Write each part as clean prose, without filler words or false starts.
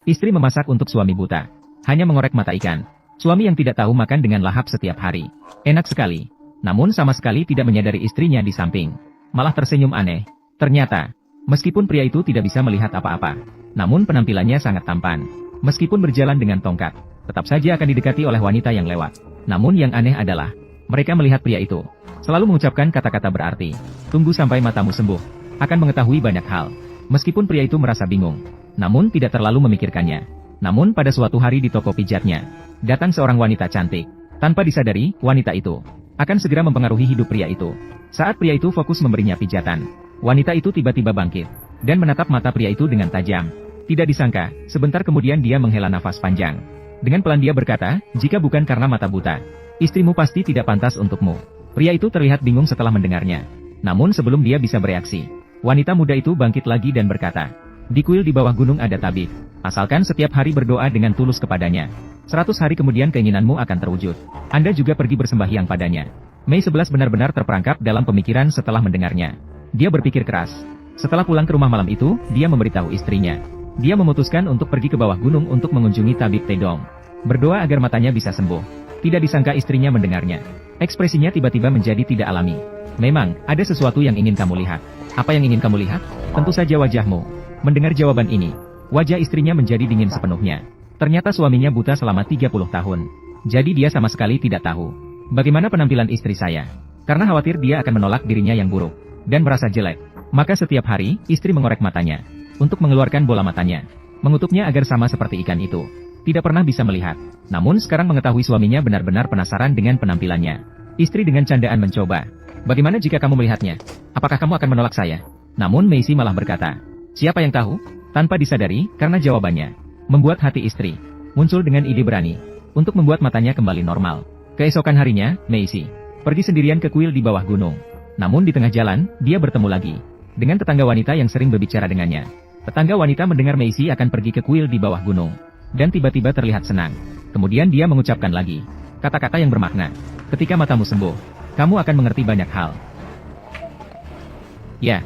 Istri memasak untuk suami buta. Hanya mengorek mata ikan. Suami yang tidak tahu makan dengan lahap setiap hari. Enak sekali. Namun sama sekali tidak menyadari istrinya di samping. Malah tersenyum aneh. Ternyata, meskipun pria itu tidak bisa melihat apa-apa, namun penampilannya sangat tampan. Meskipun berjalan dengan tongkat, tetap saja akan didekati oleh wanita yang lewat. Namun yang aneh adalah, mereka melihat pria itu, selalu mengucapkan kata-kata berarti. Tunggu sampai matamu sembuh. Akan mengetahui banyak hal. Meskipun pria itu merasa bingung, namun tidak terlalu memikirkannya. Namun pada suatu hari di toko pijatnya, datang seorang wanita cantik. Tanpa disadari, wanita itu akan segera mempengaruhi hidup pria itu. Saat pria itu fokus memberinya pijatan, wanita itu tiba-tiba bangkit dan menatap mata pria itu dengan tajam. Tidak disangka, sebentar kemudian dia menghela nafas panjang. Dengan pelan dia berkata, jika bukan karena mata buta, istrimu pasti tidak pantas untukmu. Pria itu terlihat bingung setelah mendengarnya. Namun sebelum dia bisa bereaksi, wanita muda itu bangkit lagi dan berkata, di kuil di bawah gunung ada tabib. Asalkan setiap hari berdoa dengan tulus kepadanya. 100 hari kemudian keinginanmu akan terwujud. Anda juga pergi bersembahyang padanya. Mei 11 benar-benar terperangkap dalam pemikiran setelah mendengarnya. Dia berpikir keras. Setelah pulang ke rumah malam itu, dia memberitahu istrinya. Dia memutuskan untuk pergi ke bawah gunung untuk mengunjungi tabib Tedong. Berdoa agar matanya bisa sembuh. Tidak disangka istrinya mendengarnya. Ekspresinya tiba-tiba menjadi tidak alami. Memang, ada sesuatu yang ingin kamu lihat. Apa yang ingin kamu lihat? Tentu saja wajahmu. Mendengar jawaban ini, wajah istrinya menjadi dingin sepenuhnya. Ternyata suaminya buta selama 30 tahun. Jadi dia sama sekali tidak tahu bagaimana penampilan istri saya. Karena khawatir dia akan menolak dirinya yang buruk dan merasa jelek. Maka setiap hari, istri mengorek matanya untuk mengeluarkan bola matanya. Mengutupnya agar sama seperti ikan itu. Tidak pernah bisa melihat. Namun sekarang mengetahui suaminya benar-benar penasaran dengan penampilannya. Istri dengan candaan mencoba. Bagaimana jika kamu melihatnya? Apakah kamu akan menolak saya? Namun Meisi malah berkata, siapa yang tahu? Tanpa disadari, karena jawabannya membuat hati istri muncul dengan ide berani untuk membuat matanya kembali normal. Keesokan harinya, Meisi pergi sendirian ke kuil di bawah gunung. Namun di tengah jalan, dia bertemu lagi dengan tetangga wanita yang sering berbicara dengannya. Tetangga wanita mendengar Meisi akan pergi ke kuil di bawah gunung, dan tiba-tiba terlihat senang. Kemudian dia mengucapkan lagi kata-kata yang bermakna. Ketika matamu sembuh, kamu akan mengerti banyak hal. Ya.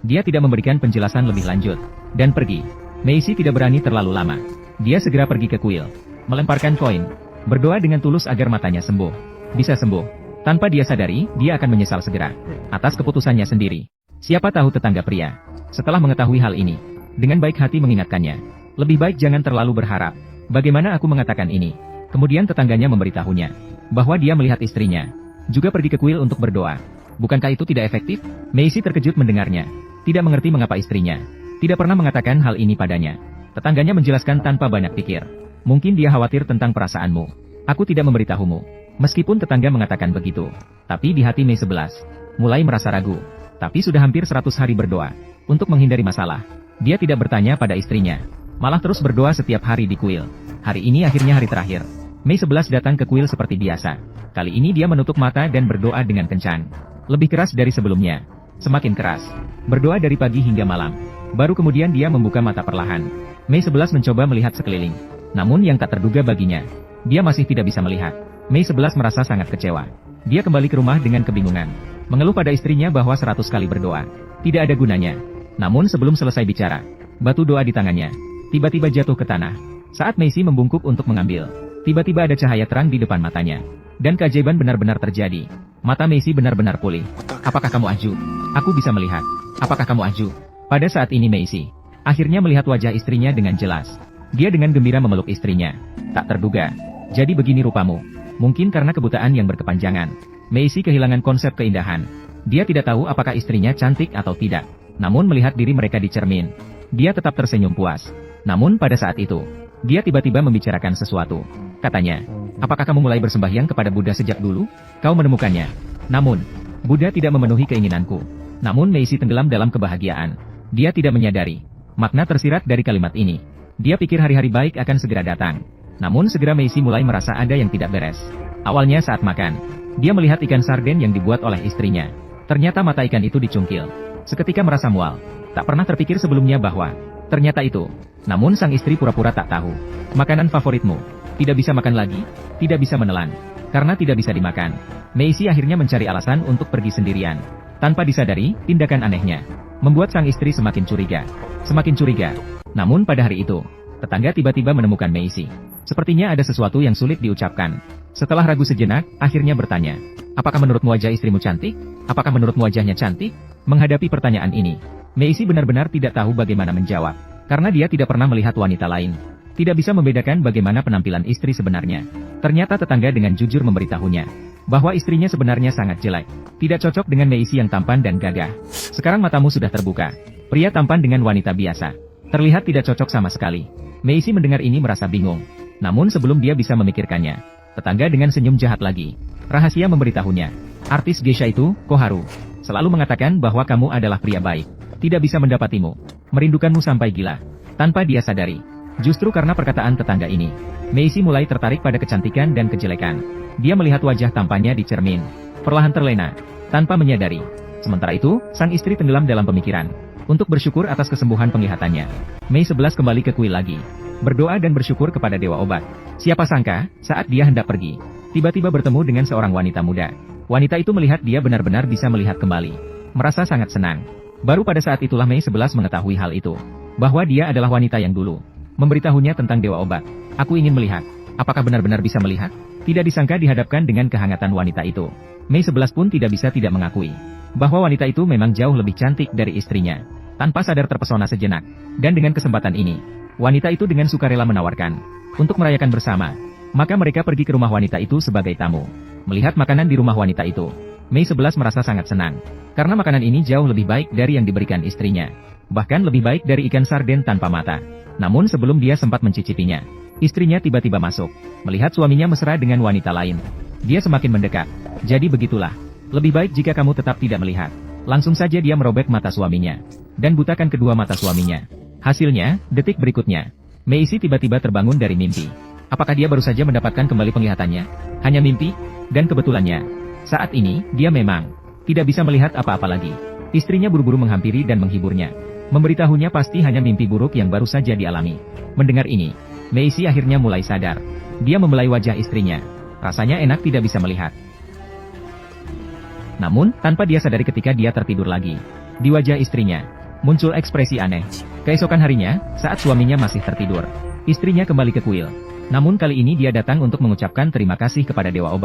Dia tidak memberikan penjelasan lebih lanjut, dan pergi. Meisi tidak berani terlalu lama. Dia segera pergi ke kuil, melemparkan koin, berdoa dengan tulus agar matanya sembuh. Bisa sembuh. Tanpa dia sadari, dia akan menyesal segera atas keputusannya sendiri. Siapa tahu tetangga pria, setelah mengetahui hal ini, dengan baik hati mengingatkannya. Lebih baik jangan terlalu berharap. Bagaimana aku mengatakan ini? Kemudian tetangganya memberitahunya bahwa dia melihat istrinya juga pergi ke kuil untuk berdoa. Bukankah itu tidak efektif? Meisi terkejut mendengarnya. Tidak mengerti mengapa istrinya tidak pernah mengatakan hal ini padanya. Tetangganya menjelaskan tanpa banyak pikir. Mungkin dia khawatir tentang perasaanmu. Aku tidak memberitahumu. Meskipun tetangga mengatakan begitu, tapi di hati Mei 11 mulai merasa ragu. Tapi sudah hampir 100 hari berdoa untuk menghindari masalah. Dia tidak bertanya pada istrinya, malah terus berdoa setiap hari di kuil. Hari ini akhirnya hari terakhir. Mei 11 datang ke kuil seperti biasa. Kali ini dia menutup mata dan berdoa dengan kencang. Lebih keras dari sebelumnya. Semakin keras. Berdoa dari pagi hingga malam. Baru kemudian dia membuka mata perlahan. Mei 11 mencoba melihat sekeliling. Namun yang tak terduga baginya, dia masih tidak bisa melihat. Mei 11 merasa sangat kecewa. Dia kembali ke rumah dengan kebingungan. Mengeluh pada istrinya bahwa 100 kali berdoa tidak ada gunanya. Namun sebelum selesai bicara, batu doa di tangannya tiba-tiba jatuh ke tanah. Saat Meisi membungkuk untuk mengambil, tiba-tiba ada cahaya terang di depan matanya. Dan keajaiban benar-benar terjadi. Mata Meisi benar-benar pulih. Apakah kamu aju? Aku bisa melihat. Apakah kamu aju? Pada saat ini Meisi akhirnya melihat wajah istrinya dengan jelas. Dia dengan gembira memeluk istrinya. Tak terduga. Jadi begini rupamu. Mungkin karena kebutaan yang berkepanjangan, Meisi kehilangan konsep keindahan. Dia tidak tahu apakah istrinya cantik atau tidak. Namun melihat diri mereka di cermin, dia tetap tersenyum puas. Namun pada saat itu, dia tiba-tiba membicarakan sesuatu. Katanya, apakah kamu mulai bersembahyang kepada Buddha sejak dulu? Kau menemukannya. Namun, Buddha tidak memenuhi keinginanku. Namun Meisi tenggelam dalam kebahagiaan. Dia tidak menyadari makna tersirat dari kalimat ini. Dia pikir hari-hari baik akan segera datang. Namun segera Meisi mulai merasa ada yang tidak beres. Awalnya saat makan, dia melihat ikan sarden yang dibuat oleh istrinya. Ternyata mata ikan itu dicungkil. Seketika merasa mual. Tak pernah terpikir sebelumnya bahwa ternyata itu. Namun sang istri pura-pura tak tahu. Makanan favoritmu. Tidak bisa makan lagi, tidak bisa menelan. Karena tidak bisa dimakan, Meisi akhirnya mencari alasan untuk pergi sendirian. Tanpa disadari, tindakan anehnya membuat sang istri semakin curiga. Semakin curiga. Namun pada hari itu, Tetangga tiba-tiba menemukan Meisi. Sepertinya ada sesuatu yang sulit diucapkan. Setelah ragu sejenak, akhirnya bertanya, apakah menurutmu wajah istrimu cantik? Apakah menurutmu wajahnya cantik? Menghadapi pertanyaan ini, Meisi benar-benar tidak tahu bagaimana menjawab. Karena dia tidak pernah melihat wanita lain. Tidak bisa membedakan bagaimana penampilan istri sebenarnya. Ternyata tetangga dengan jujur memberitahunya bahwa istrinya sebenarnya sangat jelek. Tidak cocok dengan Meisi yang tampan dan gagah. Sekarang matamu sudah terbuka. Pria tampan dengan wanita biasa. Terlihat tidak cocok sama sekali. Meisi mendengar ini merasa bingung. Namun sebelum dia bisa memikirkannya, tetangga dengan senyum jahat lagi rahasia memberitahunya. Artis geisha itu, Koharu, selalu mengatakan bahwa kamu adalah pria baik. Tidak bisa mendapatimu. Merindukanmu sampai gila. Tanpa dia sadari. Justru karena perkataan tetangga ini, Meisi mulai tertarik pada kecantikan dan kejelekan. Dia melihat wajah tampannya di cermin. Perlahan terlena. Tanpa menyadari. Sementara itu, sang istri tenggelam dalam pemikiran. Untuk bersyukur atas kesembuhan penglihatannya, Mei 11 kembali ke kuil lagi. Berdoa dan bersyukur kepada Dewa Obat. Siapa sangka, saat dia hendak pergi, tiba-tiba bertemu dengan seorang wanita muda. Wanita itu melihat dia benar-benar bisa melihat kembali. Merasa sangat senang. Baru pada saat itulah Mei 11 mengetahui hal itu. Bahwa dia adalah wanita yang dulu memberitahunya tentang Dewa Obat. Aku ingin melihat. Apakah benar-benar bisa melihat? Tidak disangka dihadapkan dengan kehangatan wanita itu. Mei 11 pun tidak bisa tidak mengakui bahwa wanita itu memang jauh lebih cantik dari istrinya. Tanpa sadar terpesona sejenak. Dan dengan kesempatan ini, wanita itu dengan sukarela menawarkan untuk merayakan bersama. Maka mereka pergi ke rumah wanita itu sebagai tamu. Melihat makanan di rumah wanita itu, Mei 11 merasa sangat senang. Karena makanan ini jauh lebih baik dari yang diberikan istrinya. Bahkan lebih baik dari ikan sarden tanpa mata. Namun sebelum dia sempat mencicipinya, istrinya tiba-tiba masuk. Melihat suaminya mesra dengan wanita lain, dia semakin mendekat. Jadi begitulah. Lebih baik jika kamu tetap tidak melihat. Langsung saja dia merobek mata suaminya. Dan butakan kedua mata suaminya. Hasilnya, detik berikutnya, Meisi tiba-tiba terbangun dari mimpi. Apakah dia baru saja mendapatkan kembali penglihatannya? Hanya mimpi? Dan kebetulannya, saat ini, dia memang tidak bisa melihat apa-apa lagi. Istrinya buru-buru menghampiri dan menghiburnya. Memberitahunya pasti hanya mimpi buruk yang baru saja dialami. Mendengar ini, Meisi akhirnya mulai sadar. Dia membelai wajah istrinya. Rasanya enak tidak bisa melihat. Namun, tanpa dia sadari ketika dia tertidur lagi, di wajah istrinya muncul ekspresi aneh. Keesokan harinya, saat suaminya masih tertidur, istrinya kembali ke kuil. Namun kali ini dia datang untuk mengucapkan terima kasih kepada Dewa Obat.